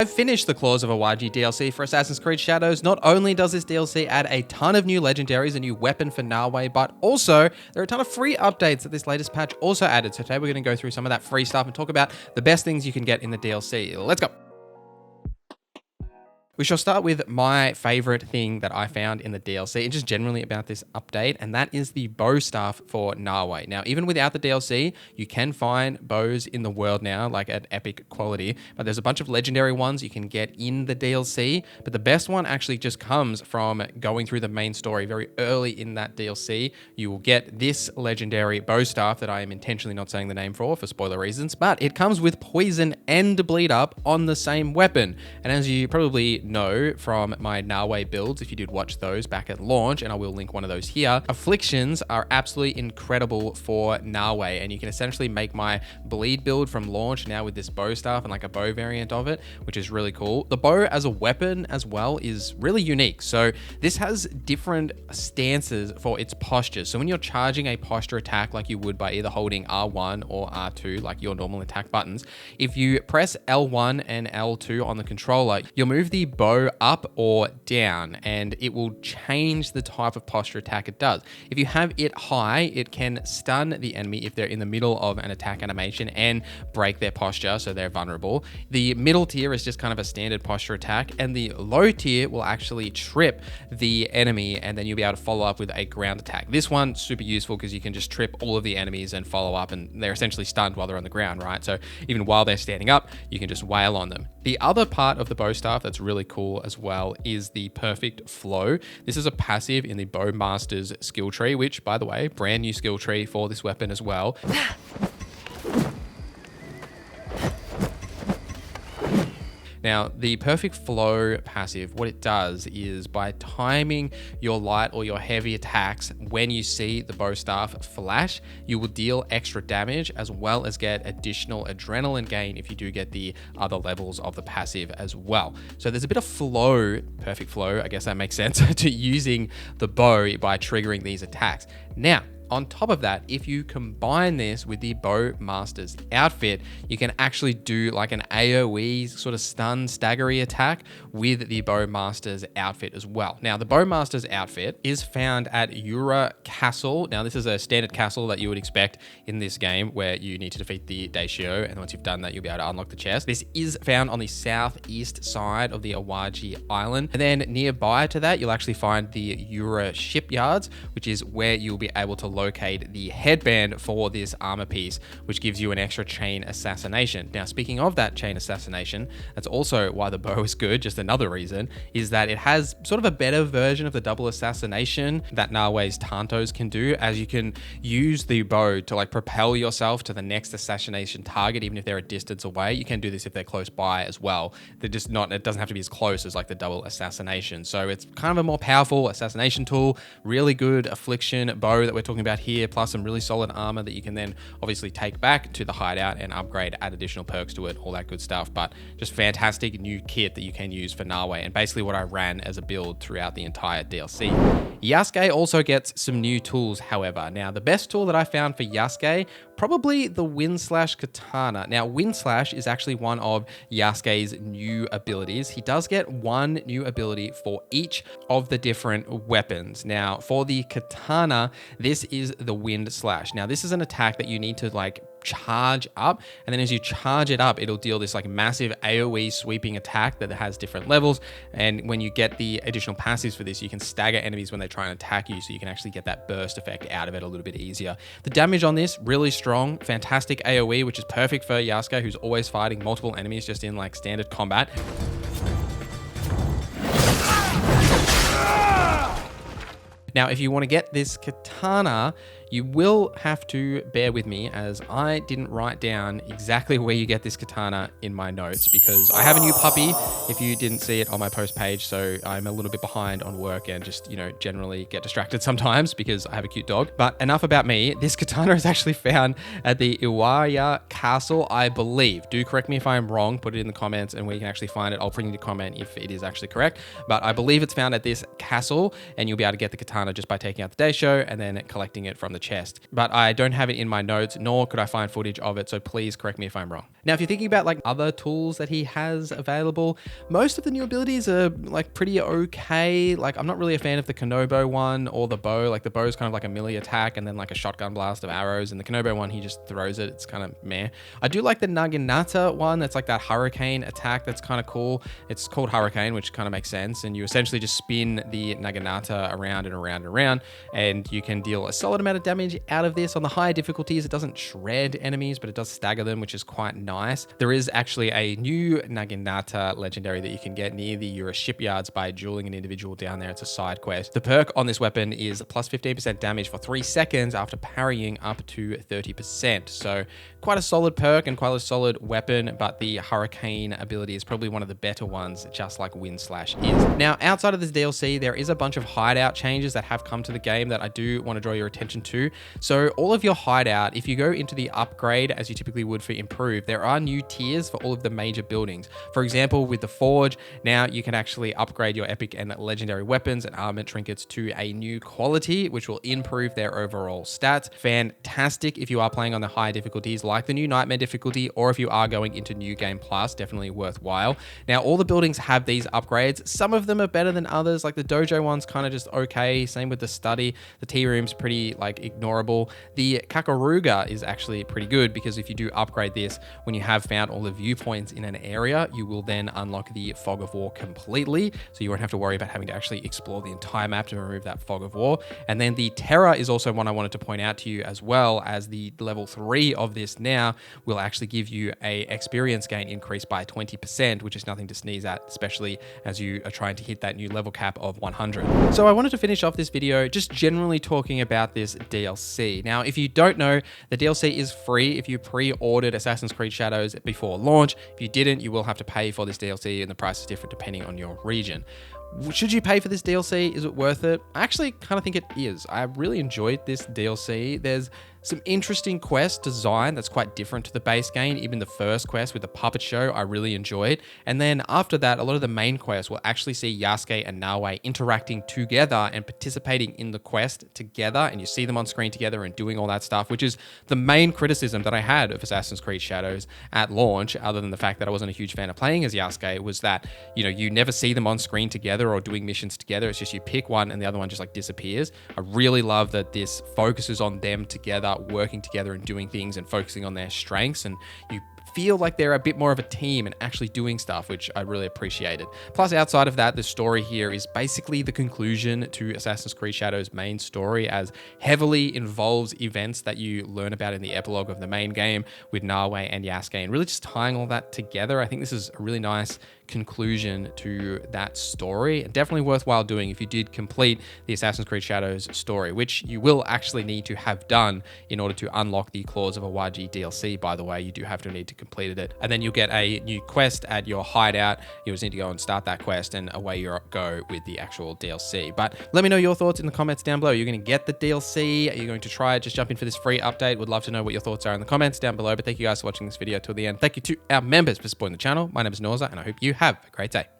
I've finished the Claws of Awaji DLC for Assassin's Creed Shadows. Not only does this DLC add a ton of new legendaries, a new weapon for Nawe, but also there are a ton of free updates that this latest patch also added. So today we're going to go through some of that free stuff and talk about the best things you can get in the DLC. Let's go. We shall start with my favorite thing that I found in the DLC and just generally about this update, and that is the bow staff for Nawe. Now, even without the DLC, you can find bows in the world now, like at epic quality, but there's a bunch of legendary ones you can get in the DLC, but the best one actually just comes from going through the main story very early in that DLC. You will get this legendary bow staff that I am intentionally not saying the name for spoiler reasons, but it comes with poison and bleed up on the same weapon. And as you probably know from my Nawe builds, if you did watch those back at launch, and I will link one of those here, afflictions are absolutely incredible for Nawe, and you can essentially make my bleed build from launch now with this bow staff and like a bow variant of it, which is really cool. The bow as a weapon as well is really unique. So this has different stances for its postures. So when you're charging a posture attack like you would by either holding R1 or R2, like your normal attack buttons, if you press L1 and L2 on the controller, you'll move the bow up or down, and it will change the type of posture attack it does. If you have it high, it can stun the enemy if they're in the middle of an attack animation and break their posture, so they're vulnerable. The middle tier is just kind of a standard posture attack, and the low tier will actually trip the enemy, and then you'll be able to follow up with a ground attack. This one, super useful because you can just trip all of the enemies and follow up, and they're essentially stunned while they're on the ground, right? So even while they're standing up, you can just wail on them. The other part of the bow staff that's really cool as well is the perfect flow. This is a passive in the Bowmaster's skill tree, which, by the way, brand new skill tree for this weapon as well. Now, the perfect flow passive, what it does is by timing your light or your heavy attacks, when you see the bow staff flash, you will deal extra damage as well as get additional adrenaline gain if you do get the other levels of the passive as well. So there's a bit of flow, perfect flow, I guess that makes sense, to using the bow by triggering these attacks. Now, on top of that, if you combine this with the Bowmaster's outfit, you can actually do like an AoE sort of stun staggery attack with the Bowmaster's outfit as well. Now, the Bowmaster's outfit is found at Yura Castle. Now, this is a standard castle that you would expect in this game where you need to defeat the Daishio, and once you've done that, you'll be able to unlock the chest. This is found on the southeast side of the Awaji Island, and then nearby to that, you'll actually find the Yura shipyards, which is where you'll be able to locate the headband for this armor piece, which gives you an extra chain assassination. Now, speaking of that chain assassination, that's also why the bow is good. Just another reason is that it has sort of a better version of the double assassination that Nawe's Tantos can do, as you can use the bow to like propel yourself to the next assassination target, even if they're a distance away. You can do this if they're close by as well. They're just not, it doesn't have to be as close as like the double assassination. So it's kind of a more powerful assassination tool, really good affliction bow that we're talking about here, plus some really solid armor that you can then obviously take back to the hideout and upgrade, add additional perks to it, all that good stuff. But just fantastic new kit that you can use for Nawe, and basically what I ran as a build throughout the entire DLC. Yasuke also gets some new tools, however. Now, the best tool that I found for Yasuke, probably the Wind Slash Katana. Now, Wind Slash is actually one of Yasuke's new abilities. He does get one new ability for each of the different weapons. Now, for the Katana, this is the Wind Slash. Now, this is an attack that you need to like charge up, and then as you charge it up, it'll deal this like massive AoE sweeping attack that has different levels, and when you get the additional passives for this, you can stagger enemies when they try and attack you, so you can actually get that burst effect out of it a little bit easier. The damage on this, really strong, fantastic AoE, which is perfect for Yasuke, who's always fighting multiple enemies just in like standard combat. Now, if you want to get this katana, you will have to bear with me as I didn't write down exactly where you get this katana in my notes, because I have a new puppy, if you didn't see it on my post page, so I'm a little bit behind on work and just, you know, generally get distracted sometimes because I have a cute dog. But enough about me. This katana is actually found at the Iwaya Castle, I believe. Do correct me if I'm wrong, put it in the comments and where you can actually find it. I'll bring you the comment if it is actually correct. But I believe it's found at this castle, and you'll be able to get the katana just by taking out the Daisho and then collecting it from the the chest. But I don't have it in my notes, nor could I find footage of it, so please correct me if I'm wrong. Now, if you're thinking about like other tools that he has available, most of the new abilities are like pretty okay. Like I'm not really a fan of the Konobo one or the bow. Like the bow is kind of like a melee attack and then like a shotgun blast of arrows, and the Konobo one, he just throws it. It's kind of meh. I do like the Naginata one. That's like that hurricane attack. That's kind of cool. It's called Hurricane, which kind of makes sense. And you essentially just spin the Naginata around and around and around, and you can deal a solid amount of damage out of this. On the higher difficulties, it doesn't shred enemies, but it does stagger them, which is quite nice. There is actually a new Naginata legendary that you can get near the Euro shipyards by dueling an individual down there. It's a side quest. The perk on this weapon is plus 15% damage for 3 seconds after parrying up to 30%. So quite a solid perk and quite a solid weapon, but the Hurricane ability is probably one of the better ones, just like Wind Slash is. Now, outside of this DLC, there is a bunch of hideout changes that have come to the game that I do want to draw your attention to. So all of your hideout, if you go into the upgrade as you typically would for improve, there are new tiers for all of the major buildings. For example, with the Forge, now you can actually upgrade your epic and legendary weapons and armament trinkets to a new quality, which will improve their overall stats. Fantastic if you are playing on the higher difficulties like the new Nightmare difficulty, or if you are going into New Game Plus, definitely worthwhile. Now, all the buildings have these upgrades. Some of them are better than others, like the Dojo one's kind of just okay. Same with the Study. The Tea Room's pretty like ignorable. The Kakaruga is actually pretty good, because if you do upgrade this, when you have found all the viewpoints in an area, you will then unlock the Fog of War completely. So you won't have to worry about having to actually explore the entire map to remove that Fog of War. And then the Terror is also one I wanted to point out to you, as well as the level 3 of this now will actually give you a experience gain increase by 20%, which is nothing to sneeze at, especially as you are trying to hit that new level cap of 100. So I wanted to finish off this video just generally talking about this DLC. Now, if you don't know, the DLC is free if you pre-ordered Assassin's Creed Shadows before launch. If you didn't, you will have to pay for this DLC, and the price is different depending on your region. Should you pay for this DLC? Is it worth it? I actually kind of think it is. I really enjoyed this DLC. There's some interesting quest design that's quite different to the base game. Even the first quest with the puppet show, I really enjoyed. And then after that, a lot of the main quests will actually see Yasuke and Naoe interacting together and participating in the quest together. And you see them on screen together and doing all that stuff, which is the main criticism that I had of Assassin's Creed Shadows at launch, other than the fact that I wasn't a huge fan of playing as Yasuke, was that, you know, you never see them on screen together or doing missions together. It's just you pick one and the other one just like disappears. I really love that this focuses on them together, working together and doing things and focusing on their strengths, and you feel like they're a bit more of a team and actually doing stuff, which I really appreciated. Plus, outside of that, the story here is basically the conclusion to Assassin's Creed Shadows' main story, as heavily involves events that you learn about in the epilogue of the main game with Naoe and Yasuke, and really just tying all that together. I think this is a really nice conclusion to that story, and definitely worthwhile doing if you did complete the Assassin's Creed Shadows story, which you will actually need to have done in order to unlock the Claws of Awaji DLC. By the way, you do have to need to complete it, and then you'll get a new quest at your hideout. You just need to go and start that quest, and away you go with the actual DLC. But let me know your thoughts in the comments down below. You're going to get the DLC? Are you going to try it? Just jump in for this free update. Would love to know what your thoughts are in the comments down below. But thank you guys for watching this video till the end. Thank you to our members for supporting the channel. My name is Norza, and I hope you have a great day.